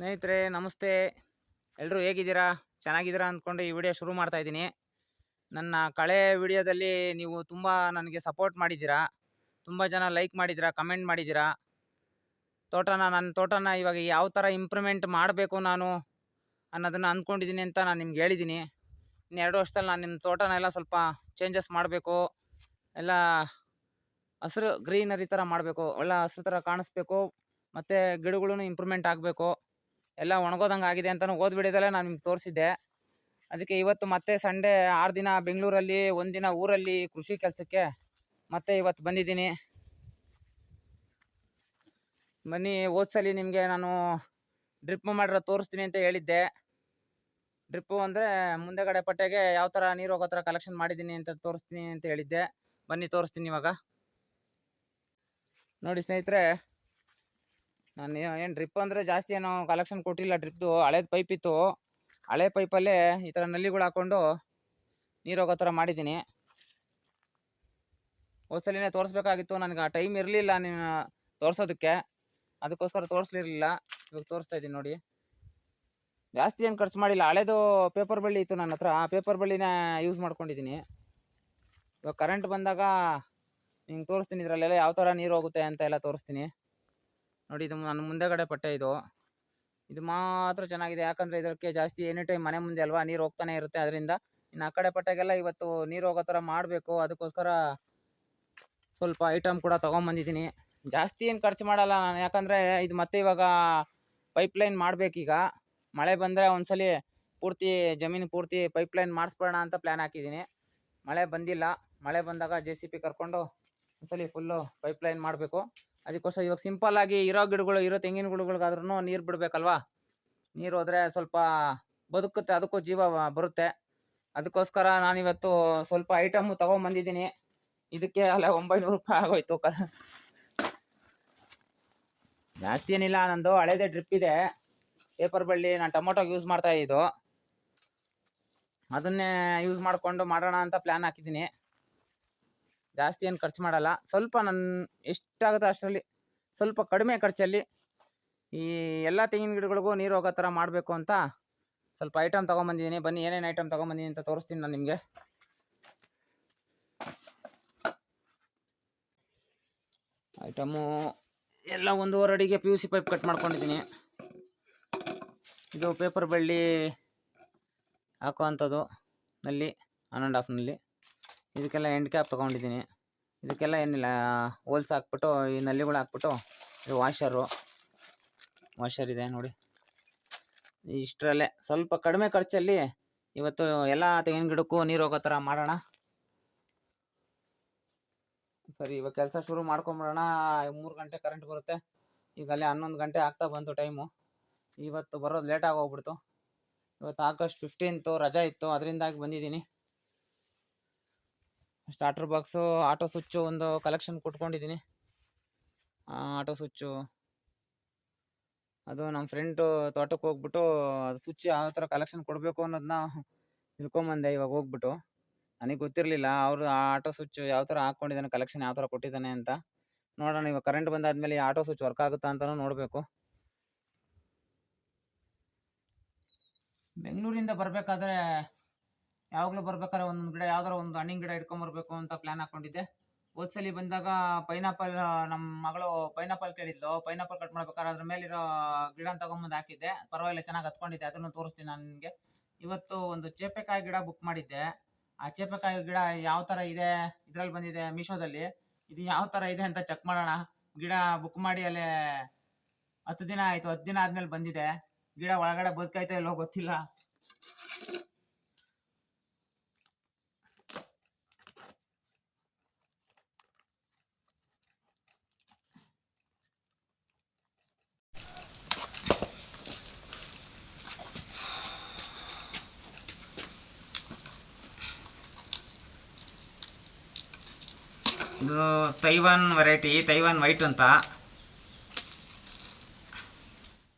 ಸ್ನೇಹಿತರೆ ನಮಸ್ತೆ. ಎಲ್ಲರೂ ಹೇಗಿದ್ದೀರಾ? ಚೆನ್ನಾಗಿದ್ದೀರಾ ಅಂದ್ಕೊಂಡು ಈ ವಿಡಿಯೋ ಶುರು ಮಾಡ್ತಾ ಇದ್ದೀನಿ. ನನ್ನ ಕಳೆ ವಿಡಿಯೋದಲ್ಲಿ ನೀವು ತುಂಬ ನನಗೆ ಸಪೋರ್ಟ್ ಮಾಡಿದ್ದೀರಾ. ತುಂಬ ಜನ ಲೈಕ್ ಮಾಡಿದ್ದೀರಾ, ಕಮೆಂಟ್ ಮಾಡಿದ್ದೀರಾ. ನನ್ನ ತೋಟನ ಇವಾಗ ಯಾವ ಥರ ಇಂಪ್ರೂವ್ಮೆಂಟ್ ಮಾಡಬೇಕು ನಾನು ಅನ್ನೋದನ್ನು ಅಂದ್ಕೊಂಡಿದ್ದೀನಿ ಅಂತ ನಾನು ನಿಮ್ಗೆ ಹೇಳಿದ್ದೀನಿ. ಇನ್ನು 2 ವರ್ಷದಲ್ಲಿ ನಾನು ನಿಮ್ಮ ತೋಟನ ಎಲ್ಲ ಸ್ವಲ್ಪ ಚೇಂಜಸ್ ಮಾಡಬೇಕು. ಎಲ್ಲ ಹಸಿರು ಗ್ರೀನರಿ ಥರ ಮಾಡಬೇಕು, ಒಳ್ಳೆ ಹಸಿರು ಥರ ಕಾಣಿಸ್ಬೇಕು. ಮತ್ತು ಗಿಡಗಳೂ ಇಂಪ್ರೂವ್ಮೆಂಟ್ ಆಗಬೇಕು. ಎಲ್ಲ ಒಣಗೋದಂಗೆ ಆಗಿದೆ ಅಂತಲೂ ಹೋದ ವಿಡಿಯೋದಲ್ಲೇ ನಾನು ನಿಮ್ಗೆ ತೋರಿಸಿದ್ದೆ. ಅದಕ್ಕೆ ಇವತ್ತು ಮತ್ತೆ ಸಂಡೇ 6 ದಿನ ಬೆಂಗಳೂರಲ್ಲಿ, 1 ದಿನ ಊರಲ್ಲಿ ಕೃಷಿ ಕೆಲಸಕ್ಕೆ ಮತ್ತೆ ಇವತ್ತು ಬಂದಿದ್ದೀನಿ. ಬನ್ನಿ, ಹೋದ್ಸಲಿ ನಿಮಗೆ ನಾನು ಡ್ರಿಪ್ ಮಾಡಿರೋ ತೋರಿಸ್ತೀನಿ ಅಂತ ಹೇಳಿದ್ದೆ. ಡ್ರಿಪ್ಪು ಅಂದರೆ ಮುಂದೆಗಡೆ ಪಟ್ಟೆಗೆ ಯಾವ ಥರ ನೀರು ಹೋಗೋ ಥರ ಕಲೆಕ್ಷನ್ ಮಾಡಿದ್ದೀನಿ ಅಂತ ತೋರಿಸ್ತೀನಿ ಅಂತ ಹೇಳಿದ್ದೆ. ಬನ್ನಿ ತೋರಿಸ್ತೀನಿ ಇವಾಗ. ನೋಡಿ ಸ್ನೇಹಿತರೆ, ನಾನು ಏನು ಡ್ರಿಪ್ ಅಂದರೆ ಜಾಸ್ತಿ ಏನೋ ಕಲೆಕ್ಷನ್ ಕೊಟ್ಟಿಲ್ಲ. ಡ್ರಿಪ್ದು ಹಳೇದು ಪೈಪ್ ಇತ್ತು, ಹಳೆ ಪೈಪಲ್ಲೇ ಈ ಥರ ನಲ್ಲಿಗಳು ಹಾಕ್ಕೊಂಡು ನೀರು ಹೋಗೋ ಥರ ಮಾಡಿದ್ದೀನಿ. ಹೋದ್ಸಲಿನೇ ತೋರಿಸ್ಬೇಕಾಗಿತ್ತು, ನನಗೆ ಆ ಟೈಮ್ ಇರಲಿಲ್ಲ ನೀನು ತೋರಿಸೋದಕ್ಕೆ, ಅದಕ್ಕೋಸ್ಕರ ತೋರಿಸ್ಲಿರಲಿಲ್ಲ. ಇವಾಗ ತೋರಿಸ್ತಾ ಇದ್ದೀನಿ ನೋಡಿ. ಜಾಸ್ತಿ ಏನು ಖರ್ಚು ಮಾಡಿಲ್ಲ. ಹಳೇದು ಪೇಪರ್ ಬಳ್ಳಿ ಇತ್ತು ನನ್ನ ಹತ್ರ, ಆ ಪೇಪರ್ ಬಳ್ಳಿನ ಯೂಸ್ ಮಾಡ್ಕೊಂಡಿದ್ದೀನಿ. ಇವಾಗ ಕರೆಂಟ್ ಬಂದಾಗ ನಿಂಗೆ ತೋರಿಸ್ತೀನಿ, ಇದರಲ್ಲೆಲ್ಲ ಯಾವ ಥರ ನೀರು ಹೋಗುತ್ತೆ ಅಂತ ಎಲ್ಲ ತೋರಿಸ್ತೀನಿ ನೋಡಿ. ಇದು ನನ್ನ ಮುಂದೆಗಡೆ ಪಟ್ಟೆ, ಇದು ಮಾತ್ರ ಚೆನ್ನಾಗಿದೆ. ಯಾಕಂದರೆ ಇದಕ್ಕೆ ಜಾಸ್ತಿ ಎನಿ ಟೈಮ್ ಮನೆ ಮುಂದೆ ಅಲ್ವಾ, ನೀರು ಹೋಗ್ತಾನೆ ಇರುತ್ತೆ. ಅದರಿಂದ ಇನ್ನು ಆ ಕಡೆ ಪಟ್ಟೆಗೆಲ್ಲ ಇವತ್ತು ನೀರು ಹೋಗೋ ಥರ ಮಾಡಬೇಕು. ಅದಕ್ಕೋಸ್ಕರ ಸ್ವಲ್ಪ ಐಟಮ್ ಕೂಡ ತೊಗೊಂಬಂದಿದ್ದೀನಿ. ಜಾಸ್ತಿ ಏನು ಖರ್ಚು ಮಾಡಲ್ಲ ನಾನು, ಯಾಕಂದರೆ ಇದು ಮತ್ತೆ ಇವಾಗ ಪೈಪ್ಲೈನ್ ಮಾಡಬೇಕೀಗ. ಮಳೆ ಬಂದರೆ ಒಂದ್ಸಲಿ ಪೂರ್ತಿ ಜಮೀನು ಪೂರ್ತಿ ಪೈಪ್ಲೈನ್ ಮಾಡಿಸ್ಬೋಣ ಅಂತ ಪ್ಲ್ಯಾನ್ ಹಾಕಿದ್ದೀನಿ. ಮಳೆ ಬಂದಿಲ್ಲ. ಮಳೆ ಬಂದಾಗ JCB ಕರ್ಕೊಂಡು ಒಂದ್ಸಲಿ ಫುಲ್ಲು ಪೈಪ್ಲೈನ್ ಮಾಡಬೇಕು. ಅದಕ್ಕೋಸ್ಕರ ಇವಾಗ ಸಿಂಪಲ್ಲಾಗಿ ಇರೋ ಗಿಡಗಳು, ಇರೋ ತೆಂಗಿನ ಗಿಡಗಳಿಗಾದ್ರೂ ನೀರು ಬಿಡಬೇಕಲ್ವಾ. ನೀರು ಹೋದರೆ ಸ್ವಲ್ಪ ಬದುಕುತ್ತೆ, ಅದಕ್ಕೂ ಜೀವ ಬರುತ್ತೆ. ಅದಕ್ಕೋಸ್ಕರ ನಾನಿವತ್ತು ಸ್ವಲ್ಪ ಐಟಮು ತೊಗೊಂಬಂದಿದ್ದೀನಿ. ಇದಕ್ಕೆ ಅಲ್ಲ 900 ರೂಪಾಯಿ ಆಗೋಯ್ತು. ಜಾಸ್ತಿ ಏನಿಲ್ಲ, ನಂದು ಹಳೇದೇ ಡ್ರಿಪ್ ಇದೆ, ಪೇಪರ್ ಬಳ್ಳಿ. ನಾನು ಟೊಮೊಟೊಗೆ ಯೂಸ್ ಮಾಡ್ತಾ ಇದ್ದು, ಅದನ್ನೇ ಯೂಸ್ ಮಾಡಿಕೊಂಡು ಮಾಡೋಣ ಅಂತ ಪ್ಲ್ಯಾನ್ ಹಾಕಿದ್ದೀನಿ. ಜಾಸ್ತಿ ಏನು ಖರ್ಚು ಮಾಡಲ್ಲ, ಸ್ವಲ್ಪ ನನ್ನ ಎಷ್ಟಾಗುತ್ತೆ ಅಷ್ಟರಲ್ಲಿ, ಸ್ವಲ್ಪ ಕಡಿಮೆ ಖರ್ಚಲ್ಲಿ ಈ ಎಲ್ಲ ತೆಂಗಿನ ಗಿಡಗಳಿಗೂ ನೀರು ಹೋಗೋ ಥರ ಮಾಡಬೇಕು ಅಂತ ಸ್ವಲ್ಪ ಐಟಮ್ ತೊಗೊಂಬಂದಿದ್ದೀನಿ. ಬನ್ನಿ, ಏನೇನು ಐಟಮ್ ತೊಗೊಂಬಂದಿದ್ದೀನಿ ಅಂತ ತೋರಿಸ್ತೀನಿ ನಾನು ನಿಮಗೆ. ಐಟಮು ಎಲ್ಲ 1.5 ಅಡಿಗೆ PVC ಪೈಪ್ ಕಟ್ ಮಾಡ್ಕೊಂಡಿದ್ದೀನಿ. ಇದು ಪೇಪರ್ ಬಳ್ಳಿ ಹಾಕೋ ಅಂಥದ್ದು ನಲ್ಲಿ, 1.5 ನಲ್ಲಿ. ಇದಕ್ಕೆಲ್ಲ ಎಂಡ್ ಕ್ಯಾಪ್ ತೊಗೊಂಡಿದ್ದೀನಿ. ಇದಕ್ಕೆಲ್ಲ ಏನಿಲ್ಲ, ಹೋಲ್ಸ್ ಹಾಕ್ಬಿಟ್ಟು ಈ ನಲ್ಲಿಗಳು ಹಾಕ್ಬಿಟ್ಟು, ಇದು ವಾಷರ್ ಇದೆ ನೋಡಿ. ಇಷ್ಟರಲ್ಲೇ ಸ್ವಲ್ಪ ಕಡಿಮೆ ಖರ್ಚಲ್ಲಿ ಇವತ್ತು ಎಲ್ಲ ತೆಂಗಿನ ಗಿಡಕ್ಕೂ ನೀರು ಹೋಗೋ ಥರ ಮಾಡೋಣ. ಸರಿ, ಇವಾಗ ಕೆಲಸ ಶುರು ಮಾಡ್ಕೊಂಬಿಡೋಣ. 3 ಗಂಟೆ ಕರೆಂಟ್ ಬರುತ್ತೆ. ಈಗಲೇ 11 ಗಂಟೆ ಆಗ್ತಾ ಬಂತು ಟೈಮು. ಇವತ್ತು ಬರೋದು ಲೇಟಾಗಿ ಹೋಗ್ಬಿಡ್ತು. ಇವತ್ತು August 15 ರಜಾ ಇತ್ತು, ಅದರಿಂದಾಗಿ ಬಂದಿದ್ದೀನಿ. ಸ್ಟಾರ್ಟರ್ ಬಾಕ್ಸು, ಆಟೋ ಸ್ವಿಚ್ಚು ಒಂದು ಕಲೆಕ್ಷನ್ ಕೊಟ್ಕೊಂಡಿದ್ದೀನಿ. ಆಟೋ ಸ್ವಿಚ್ಚು ಅದು ನಮ್ಮ ಫ್ರೆಂಡು ತೋಟಕ್ಕೆ ಹೋಗ್ಬಿಟ್ಟು ಅದು ಸ್ವಿಚ್ ಯಾವ ಥರ ಕಲೆಕ್ಷನ್ ಕೊಡಬೇಕು ಅನ್ನೋದನ್ನ ತಿಳ್ಕೊಂಬಂದೆ ಇವಾಗ ಹೋಗ್ಬಿಟ್ಟು. ನನಗೆ ಗೊತ್ತಿರಲಿಲ್ಲ ಅವರು ಆಟೋ ಸ್ವಿಚ್ ಯಾವ ಥರ ಹಾಕ್ಕೊಂಡಿದ್ದಾನೆ, ಕಲೆಕ್ಷನ್ ಯಾವ ಥರ ಕೊಟ್ಟಿದ್ದಾನೆ ಅಂತ. ನೋಡೋಣ, ಇವಾಗ ಕರೆಂಟ್ ಬಂದಾದ್ಮೇಲೆ ಈ ಆಟೋ ಸ್ವಿಚ್ ವರ್ಕ್ ಆಗುತ್ತಾ ಅಂತಲೂ ನೋಡಬೇಕು. ಬೆಂಗಳೂರಿಂದ ಬರಬೇಕಾದ್ರೆ, ಯಾವಾಗಲೂ ಬರ್ಬೇಕಾದ್ರೆ ಒಂದೊಂದು ಗಿಡ, ಯಾವ್ದಾರ ಒಂದು ಹಣ್ಣಿನ ಗಿಡ ಇಟ್ಕೊಂಬರ್ಬೇಕು ಅಂತ ಪ್ಲ್ಯಾನ್ ಹಾಕ್ಕೊಂಡಿದ್ದೆ. ಹೋದ್ಸಲಿ ಬಂದಾಗ ಪೈನಾಪಲ್, ನಮ್ಮ ಮಗಳು ಪೈನಾಪಲ್ ಕೇಳಿದ್ಲು. ಪೈನಾಪಲ್ ಕಟ್ ಮಾಡ್ಬೇಕಾದ್ರೆ ಅದ್ರ ಮೇಲಿರೋ ಗಿಡ ತೊಗೊಂಬಂದು ಹಾಕಿದ್ದೆ. ಪರವಾಗಿಲ್ಲ, ಚೆನ್ನಾಗಿ ಹತ್ಕೊಂಡಿದ್ದೆ. ಅದನ್ನು ತೋರಿಸ್ತೀನಿ ನಾನು ನಿಮಗೆ. ಇವತ್ತು ಒಂದು ಚೇಪೆಕಾಯಿ ಗಿಡ ಬುಕ್ ಮಾಡಿದ್ದೆ. ಆ ಚೇಪೆಕಾಯಿ ಗಿಡ ಯಾವ ಥರ ಇದೆ, ಇದರಲ್ಲಿ ಬಂದಿದೆ ಮೀಶೋದಲ್ಲಿ. ಇದು ಯಾವ ಥರ ಇದೆ ಅಂತ ಚೆಕ್ ಮಾಡೋಣ. ಗಿಡ ಬುಕ್ ಮಾಡಿ ಅಲ್ಲೇ 10 ದಿನ ಆಯಿತು. 10 ದಿನ ಆದಮೇಲೆ ಬಂದಿದೆ. ಗಿಡ ಒಳಗಡೆ ಬದುಕಾಯ್ತೋ ಇಲ್ಲೋ ಗೊತ್ತಿಲ್ಲ. ಇದು ತೈವಾನ್ ವೆರೈಟಿ, ತೈವಾನ್ ವೈಟ್ ಅಂತ.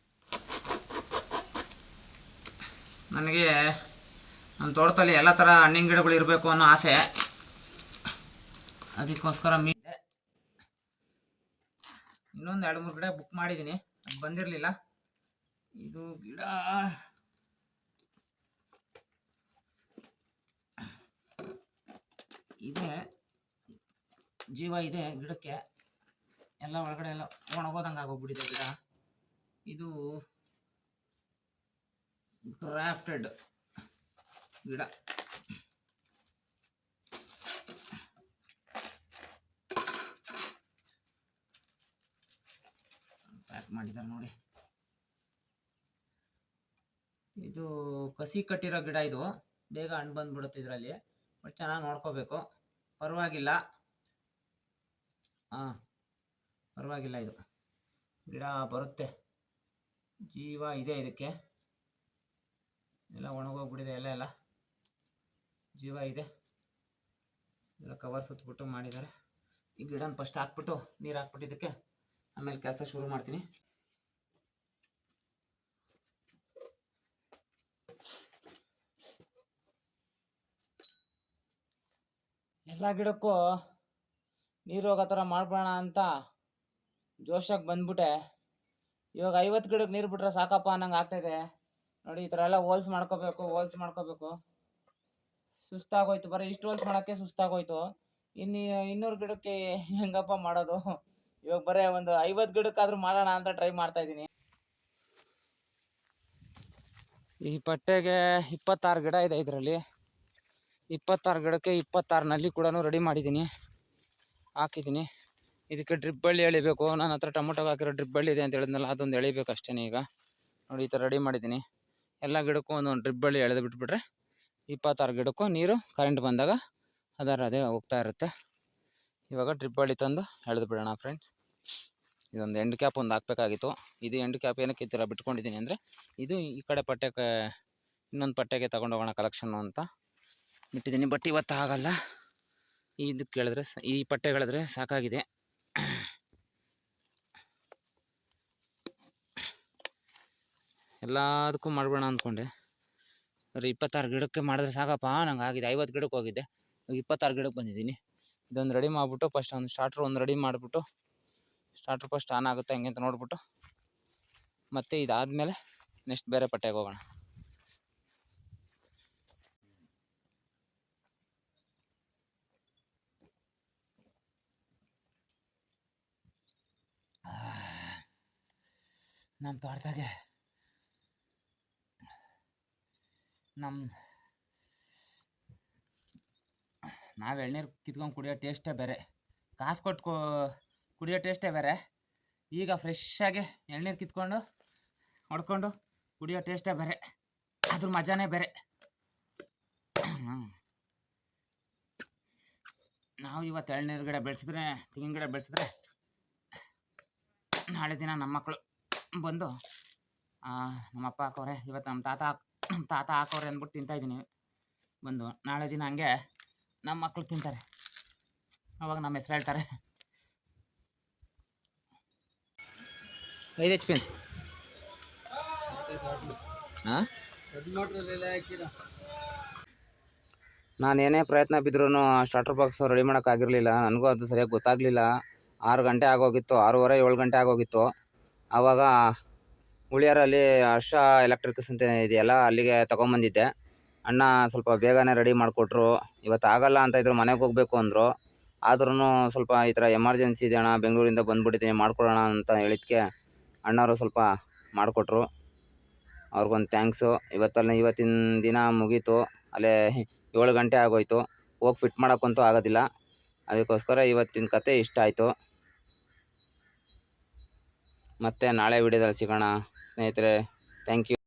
ನನಗೆ ನಮ್ಮ ತೋಟದಲ್ಲಿ ಎಲ್ಲ ಥರ ಹಣ್ಣಿನ ಗಿಡಗಳು ಇರಬೇಕು ಅನ್ನೋ ಆಸೆ. ಅದಕ್ಕೋಸ್ಕರ ಇನ್ನೊಂದು 2-3 ಗಿಡ ಬುಕ್ ಮಾಡಿದ್ದೀನಿ, ಅದು ಬಂದಿರಲಿಲ್ಲ. ಇದು ಗಿಡ ಇದೆ, ಜೀವ ಇದೆ ಗಿಡಕ್ಕೆ. ಎಲ್ಲ ಒಳಗಡೆ ಎಲ್ಲ ಒಣಗೋದಂಗೆ ಆಗೋಗ್ಬಿಟ್ಟಿದೆ ಗಿಡ. ಇದು ಗ್ರಾಫ್ಟೆಡ್ ಗಿಡ. ಪ್ಯಾಕ್ ಮಾಡಿದ್ದಾರೆ ನೋಡಿ. ಇದು ಕಸಿ ಕಟ್ಟಿರೋ ಗಿಡ. ಇದು ಬೇಗ ಹಣ್ಣು ಬಂದ್ಬಿಡುತ್ತೆ ಇದರಲ್ಲಿ. ಬಟ್ ಚೆನ್ನಾಗಿ ನೋಡ್ಕೋಬೇಕು. ಪರವಾಗಿಲ್ಲ, ಪರವಾಗಿಲ್ಲ. ಇದು ಗಿಡ ಬರುತ್ತೆ, ಜೀವ ಇದೆ ಇದಕ್ಕೆ. ಎಲ್ಲ ಒಣಗೋಗ್ಬಿಟ್ಟಿದೆ ಎಲ್ಲ ಜೀವ ಇದೆ. ಎಲ್ಲ ಕವರ್ ಸುತ್ತಬಿಟ್ಟು ಮಾಡಿದ್ದಾರೆ. ಈ ಗಿಡನ ಫಸ್ಟ್ ಹಾಕ್ಬಿಟ್ಟು ನೀರು ಹಾಕ್ಬಿಟ್ಟು ಇದಕ್ಕೆ ಆಮೇಲೆ ಕೆಲಸ ಶುರು ಮಾಡ್ತೀನಿ. ಎಲ್ಲ ಗಿಡಕ್ಕೂ ನೀರು ಹೋಗೋ ಥರ ಮಾಡ್ಬೋಣ ಅಂತ ಜೋಶಾಗಿ ಬಂದ್ಬಿಟ್ಟೆ. ಇವಾಗ 50 ಗಿಡಕ್ಕೆ ನೀರು ಬಿಟ್ರೆ ಸಾಕಪ್ಪ ಅನ್ನಂಗೆ ಆಗ್ತಾಯಿದೆ ನೋಡಿ. ಈ ಥರ ಎಲ್ಲ ಹೋಲ್ಸ್ ಮಾಡ್ಕೋಬೇಕು. ಸುಸ್ತಾಗೋಯ್ತು, ಬರೀ ಇಷ್ಟು ಹೋಲ್ಸ್ ಮಾಡೋಕ್ಕೆ ಸುಸ್ತಾಗೋಯ್ತು. 200 ಗಿಡಕ್ಕೆ ಹೆಂಗಪ್ಪ ಮಾಡೋದು? ಇವಾಗ ಬರೀ ಒಂದು 50 ಗಿಡಕ್ಕಾದ್ರೂ ಮಾಡೋಣ ಅಂತ ಟ್ರೈ ಮಾಡ್ತಾ ಇದ್ದೀನಿ. ಈ ಪಟ್ಟೆಗೆ 26 ಗಿಡ ಇದೆ. ಇದರಲ್ಲಿ 26 ಗಿಡಕ್ಕೆ 26 ನಲ್ಲಿ ಕೂಡ ರೆಡಿ ಮಾಡಿದ್ದೀನಿ, ಹಾಕಿದ್ದೀನಿ. ಇದಕ್ಕೆ ಡ್ರಿಪ್ ಬಳ್ಳಿ ಎಳಿಬೇಕು. ನನ್ನ ಹತ್ರ ಟೊಮೊಟೊಗೆ ಹಾಕಿರೋ ಡ್ರಿಪ್ ಬಳ್ಳಿ ಇದೆ ಅಂತ ಹೇಳಿದ್ನಲ್ಲ, ಅದೊಂದು ಎಳಿಬೇಕು ಅಷ್ಟೇ. ಈಗ ನೋಡಿ, ಈ ಥರ ರೆಡಿ ಮಾಡಿದ್ದೀನಿ. ಎಲ್ಲ ಗಿಡಕ್ಕೂ ಒಂದೊಂದು ಡ್ರಿಪ್ ಬಳ್ಳಿ ಎಳೆದು ಬಿಟ್ಬಿಟ್ರೆ 26 ಗಿಡಕ್ಕೂ ನೀರು ಕರೆಂಟ್ ಬಂದಾಗ ಅದೇ ಹೋಗ್ತಾ ಇರುತ್ತೆ. ಇವಾಗ ಡ್ರಿಪ್ ಬಳ್ಳಿ ತಂದು ಎಳೆದು ಬಿಡೋಣ ಫ್ರೆಂಡ್ಸ್. ಇದೊಂದು ಎಂಡ್ ಕ್ಯಾಪ್ ಒಂದು ಹಾಕಬೇಕಾಗಿತ್ತು. ಇದು ಎಂಡ್ ಕ್ಯಾಪ್ ಏನಕ್ಕೆ ಈ ಥರ ಬಿಟ್ಕೊಂಡಿದ್ದೀನಿ ಅಂದರೆ, ಇದು ಈ ಕಡೆ ಪಟ್ಟೆಗೆ ಇನ್ನೊಂದು ಪಟ್ಟೆಗೆ ತಗೊಂಡೋಗೋಣ ಕಲೆಕ್ಷನ್ನು ಅಂತ ಬಿಟ್ಟಿದ್ದೀನಿ. ಬಟ್ ಇವತ್ತು ಆಗಲ್ಲ. ಇದಕ್ಕೆ ಹೇಳಿದ್ರೆ ಈ ಪಟ್ಟೆಗಳಿದ್ರೆ ಸಾಕಾಗಿದೆ. ಎಲ್ಲದಕ್ಕೂ ಮಾಡ್ಬೋಣ ಅಂದ್ಕೊಂಡೆ. ಬರೀ 26 ಗಿಡಕ್ಕೆ ಮಾಡಿದ್ರೆ ಸಾಕಪ್ಪ ನಂಗೆ ಆಗಿದೆ. 50 ಗಿಡಕ್ಕೆ ಹೋಗಿದ್ದೆ, 26 ಗಿಡಕ್ಕೆ ಬಂದಿದ್ದೀನಿ. ಇದೊಂದು ರೆಡಿ ಮಾಡಿಬಿಟ್ಟು ಫಸ್ಟ್ ಒಂದು ಸ್ಟಾರ್ಟ್ರ್ ರೆಡಿ ಮಾಡಿಬಿಟ್ಟು, ಸ್ಟಾರ್ಟ್ರ್ ಫಸ್ಟ್ ಆನ್ ಆಗುತ್ತೆ ಹೆಂಗೆ ಅಂತ ನೋಡ್ಬಿಟ್ಟು, ಮತ್ತು ಇದಾದಮೇಲೆ ನೆಕ್ಸ್ಟ್ ಬೇರೆ ಪಟ್ಟೆಗೆ ಹೋಗೋಣ. ನಮ್ಮ ತೋಟದಾಗೆ ನಾವು ಎಳ್ನೀರು ಕಿತ್ಕೊಂಡು ಕುಡಿಯೋ ಟೇಸ್ಟೇ ಬೇರೆ, ಕಾಸು ಕೊಟ್ಟು ಕುಡಿಯೋ ಟೇಸ್ಟೇ ಬೇರೆ. ಈಗ ಫ್ರೆಶ್ಶಾಗಿ ಎಳ್ನೀರು ಕಿತ್ಕೊಂಡು ಹೊಡ್ಕೊಂಡು ಕುಡಿಯೋ ಟೇಸ್ಟೇ ಬೇರೆ, ಅದ್ರ ಮಜಾನೇ ಬೇರೆ. ನಾವು ಇವತ್ತು ಎಳ್ನೀರು ಗಿಡ ಬೆಳೆಸಿದ್ರೆ, ತೆಂಗಿನ ಗಿಡ ಬೆಳೆಸಿದ್ರೆ, ನಾಳೆ ದಿನ ನಮ್ಮ ಮಕ್ಕಳು ಬಂದು ನಮ್ಮಪ್ಪ ಹಾಕೋರೆ, ಇವತ್ತು ನಮ್ಮ ತಾತ ಹಾಕೋರೆ ಅಂದ್ಬಿಟ್ಟು ತಿಂತಾಯಿದ್ದೀನಿ ಬಂದು. ನಾಳೆ ದಿನ ಹಂಗೆ ನಮ್ಮ ಮಕ್ಕಳು ತಿಂತಾರೆ, ಅವಾಗ ನಮ್ಮ ಹೆಸ್ರು ಹೇಳ್ತಾರೆ. 5 HP ಅನ್ಸ್ತು. ನಾನು ಏನೇ ಪ್ರಯತ್ನ ಬಿದ್ರೂ ಸ್ಟಾರ್ಟರ್ ಬಾಕ್ಸ್ ರೆಡಿ ಮಾಡೋಕ್ಕಾಗಿರಲಿಲ್ಲ. ನನಗೂ ಅದು ಸರಿಯಾಗಿ ಗೊತ್ತಾಗಲಿಲ್ಲ. 6 ಗಂಟೆ ಆಗೋಗಿತ್ತು, 6:30 7 ಗಂಟೆ ಆಗೋಗಿತ್ತು. ಆವಾಗ ಉಳಿಯಾರಲ್ಲಿ ಹರ್ಷ ಎಲೆಕ್ಟ್ರಿಕ್ಸ್ ಅಂತ ಇದೆಯಲ್ಲ, ಅಲ್ಲಿಗೆ ತೊಗೊಂಬಂದಿದ್ದೆ. ಅಣ್ಣ ಸ್ವಲ್ಪ ಬೇಗನೆ ರೆಡಿ ಮಾಡಿಕೊಟ್ರು. ಇವತ್ತು ಆಗಲ್ಲ ಅಂತ ಇದ್ರು, ಮನೆಗೆ ಹೋಗಬೇಕು ಅಂದರು. ಆದ್ರೂ ಸ್ವಲ್ಪ ಈ ಥರ ಎಮರ್ಜೆನ್ಸಿ ಇದೆ ಅಣ್ಣ, ಬೆಂಗಳೂರಿಂದ ಬಂದುಬಿಟ್ಟಿದ್ದೀನಿ, ಮಾಡ್ಕೊಡೋಣ ಅಂತ ಹೇಳಿದ್ಕೆ ಅಣ್ಣವರು ಸ್ವಲ್ಪ ಮಾಡಿಕೊಟ್ರು. ಅವ್ರಿಗೊಂದು ಥ್ಯಾಂಕ್ಸು. ಇವತ್ತಿನ ದಿನ ಮುಗೀತು. ಅಲ್ಲೇ 7 ಗಂಟೆ ಆಗೋಯ್ತು. ಹೋಗಿ ಫಿಟ್ ಮಾಡೋಕ್ಕಂತೂ ಆಗೋದಿಲ್ಲ. ಅದಕ್ಕೋಸ್ಕರ ಇವತ್ತಿನ ಕತೆ ಇಷ್ಟ ಆಯಿತು. ಮತ್ತೆ ನಾಳೆ ವಿಡಿಯೋದಲ್ಲಿ ಸಿಗೋಣ ಸ್ನೇಹಿತರೆ. Thank you.